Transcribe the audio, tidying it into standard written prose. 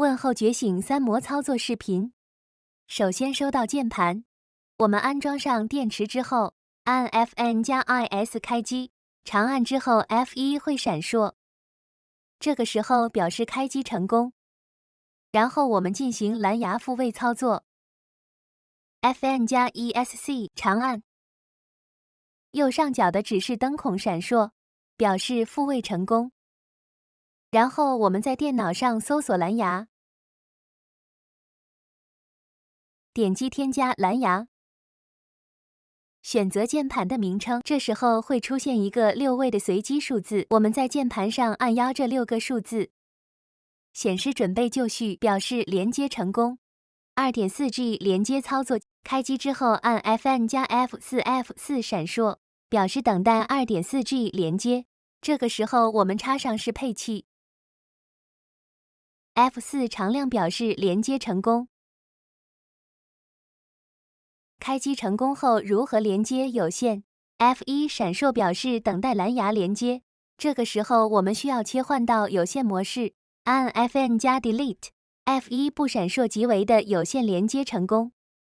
问候觉醒3模操作视频。首先收到键盘，我们安装上电池之后，按 FN+IS 开机，长按之后 F1会闪烁，这个时候表示开机成功。然后我们进行蓝牙复位操作 FN+ESC 长按，右上角的指示灯孔闪烁，表示复位成功。然后我们在电脑上搜索蓝牙，点击添加蓝牙，选择键盘的名称，这时候会出现一个6位的随机数字，我们在键盘上按压这6个数字，显示准备就绪，表示连接成功。2.4G 连接操作开机之后，按 FN+F4 闪烁，表示等待 2.4G 连接。这个时候我们插上适配器。F4 常亮表示连接成功。开机成功后如何连接有线 ？F1 闪烁表示等待蓝牙连接。这个时候我们需要切换到有线模式，按 FN+Delete，F1 不闪烁即为的有线连接成功。